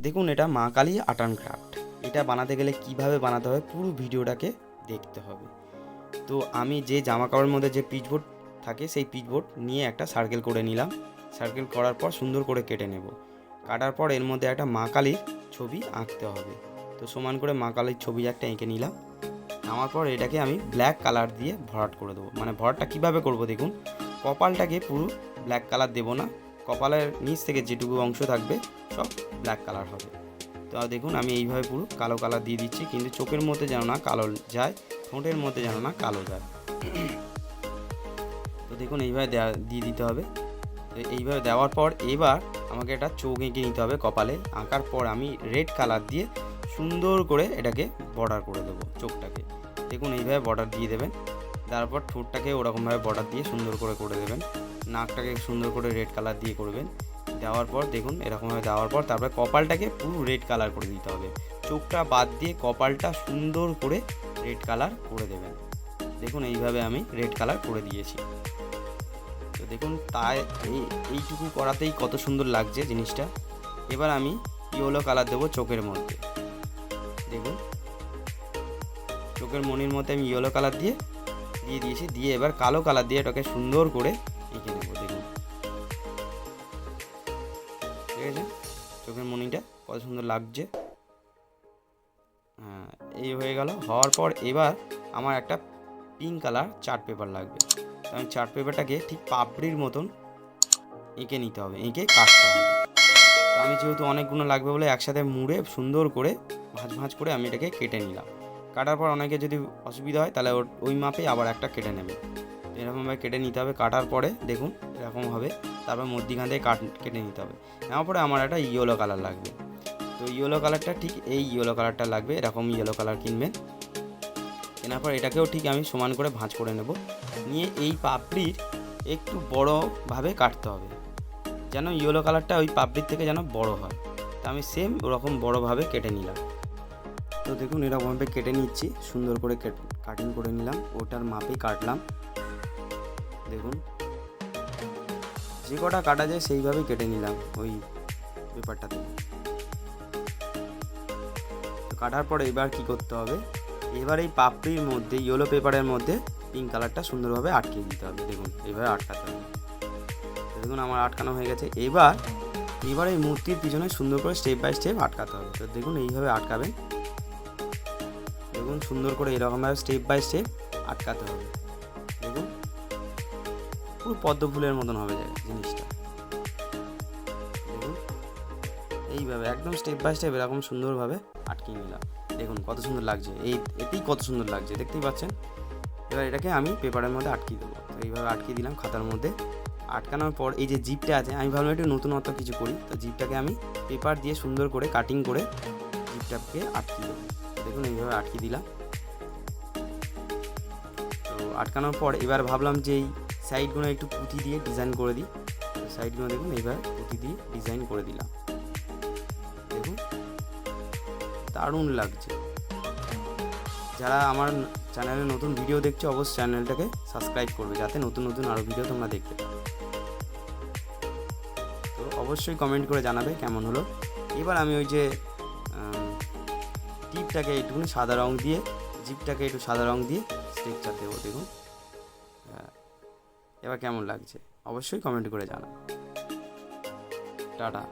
দেখুন এটা মা কালী আর্ট অ্যান্ড ক্রাফট। এটা বানাতে গেলে কিভাবে বানাতে হবে পুরো ভিডিওটাকে দেখতে হবে। তো আমি যে জামা কাপড়ের মধ্যে যে পিচবোর্ড থাকে সেই পিচবোর্ড নিয়ে একটা সার্কেল করে নিলাম। সার্কেল করার পর সুন্দর করে কেটে নেব। কাটার পর এর মধ্যে একটা মা কালীর ছবি আঁকতে হবে। তো সমান করে মা কালীর ছবি একটা এঁকে নিলাম। নেওয়ার পর এটাকে আমি ব্ল্যাক কালার দিয়ে ভরাট করে দেবো। মানে ভরাটটা কীভাবে করব দেখুন, কপালটাকে পুরো ব্ল্যাক কালার দেবো না, কপালের নিচ থেকে যেটুকু অংশ থাকবে সব ব্ল্যাক কালার হবে। তো দেখুন আমি এইভাবে পুরো কালো কালার দিয়ে দিচ্ছি, কিন্তু চোখের মধ্যে যেন না কালো যায়, ঠোঁটের মধ্যে যেন না কালো যায়। তো দেখুন এইভাবে দিয়ে দিতে হবে। তো এইভাবে দেওয়ার পর এবার আমাকে একটা চোখ এঁকে নিতে হবে কপালে। আঁকার পর আমি রেড কালার দিয়ে সুন্দর করে এটাকে বর্ডার করে দেবো চোখটাকে। দেখুন এইভাবে বর্ডার দিয়ে দেবেন। তারপর ঠোঁটটাকে ওরকমভাবে বর্ডার দিয়ে সুন্দর করে দেবেন। নাকটাকে সুন্দর করে রেড কালার দিয়ে করবেন। দেওয়ার পর দেখুন এরকমভাবে দেওয়ার পর তারপরে কপালটাকে পুরো রেড কালার করে দিতে হবে। চোখটা বাদ দিয়ে কপালটা সুন্দর করে রেড কালার করে দেবেন। দেখুন এইভাবে আমি রেড কালার করে দিয়েছি। তো দেখুন তাই এইটুকু করাতেই কত সুন্দর লাগছে জিনিসটা। এবার আমি ইয়েলো কালার দেবো চোখের মধ্যে। দেখুন চোখের মনির মধ্যে আমি ইয়েলো কালার দিয়ে দিয়েছি। দিয়ে এবার কালো কালার দিয়ে এটাকে সুন্দর করে এঁকে নেবো। দেখুন ঠিক আছে, চোখের মনিটা কত সুন্দর লাগছে। হ্যাঁ, এই হয়ে গেল। হওয়ার পর এবার আমার একটা পিঙ্ক কালার চার্ট পেপার লাগবে। তো আমি চার্ট পেপারটাকে ঠিক পাপড়ির মতন এঁকে নিতে হবে, এঁকে কাটতে হবে। তো আমি যেহেতু অনেকগুলো লাগবে বলে একসাথে মুড়ে সুন্দর করে ভাঁজ করে আমি এটাকে কেটে নিলাম। কাটার পর অনেকে যদি অসুবিধা হয় তাহলে ওই মাপে আবার একটা কেটে নেবে। এরকমভাবে কেটে নিতে হবে। কাটার পরে দেখুন এরকম হবে। তারপর মধ্যিখান থেকে কেটে নিতে হবে। নেওয়ার পরে আমার একটা ইয়েলো কালার লাগবে। তো ইয়েলো কালারটা ঠিক এই ইয়েলো কালারটা লাগবে, এরকম ইয়েলো কালার কিনবেন। কেনার পর এটাকেও ঠিক আমি সমান করে ভাঁজ করে নেব। নিয়ে এই পাপড়ির একটু বড়োভাবে কাটতে হবে, যেন ইয়েলো কালারটা ওই পাপড়ির থেকে যেন বড় হয়। তো আমি সেম ওরকম বড়োভাবে কেটে নিলাম। তো দেখুন এরকমভাবে কেটে নিচ্ছি, সুন্দর করে কাটিং করে নিলাম, ওটার মাপেই কাটলাম। দেখুন যে কটা কাটা যায় সেইভাবেই কেটে নিলাম ওই পেপারটা থেকে। তো কাটার পরে এবার কি করতে হবে, এবার এই পাপড়ির মধ্যে ইয়েলো পেপারের মধ্যে পিঙ্ক কালারটা সুন্দরভাবে আটকে দিতে হবে। দেখুন এইভাবে আটকাতে হবে। দেখুন আমার আটকানো হয়ে গেছে। এবার এই মূর্তির পিছনে সুন্দর করে স্টেপ বাই স্টেপ আটকাতে হবে। তো দেখুন এইভাবে আটকাবেন। দেখুন সুন্দর করে এরকমভাবে স্টেপ বাই স্টেপ আটকাতে হবে। দেখুন পুরো পদ্ম ফুলের মতন হবে জিনিসটা। দেখুন এইভাবে একদম স্টেপ বাই স্টেপ এরকম সুন্দরভাবে আটকিয়ে নিলাম। দেখুন কত সুন্দর লাগছে, এতেই কত সুন্দর লাগছে, দেখতেই পাচ্ছেন। এবার এটাকে আমি পেপারের মধ্যে আটকিয়ে দেবো। তো এইভাবে আটকিয়ে দিলাম খাতার মধ্যে। আটকানোর পর এই যে জিপটা আছে, আমি ভাবলাম একটু নতুনত্ব কিছু করি। তো জিপটাকে আমি পেপার দিয়ে সুন্দর করে কাটিং করে জিপটাকে আটকিয়ে দেবো। দেখুন এইভাবে আটকিয়ে দিলাম। তো আটকানোর পর এবার ভাবলাম যে এই সাইডগুলো একটু পুঁতি দিয়ে ডিজাইন করে দিই। তো সাইডগুলো দেখুন এইভাবে পুঁতি দিয়ে ডিজাইন করে দিলাম। দেখুন দারুণ লাগছে। যারা আমার চ্যানেলে নতুন ভিডিও দেখছো অবশ্যই চ্যানেলটাকে সাবস্ক্রাইব করবে, যাতে নতুন আরও ভিডিও তোমরা দেখতে পাও। তো অবশ্যই কমেন্ট করে জানাবে কেমন হলো। এবার আমি ওই যে টিপটাকে একটুখানি সাদা রং দিয়ে, জিপটাকে একটু সাদা রং দিয়ে স্ট্রাকচার দেবো। দেখুন এবার কেমন লাগছে অবশ্যই কমেন্ট করে জানাও। টাটা।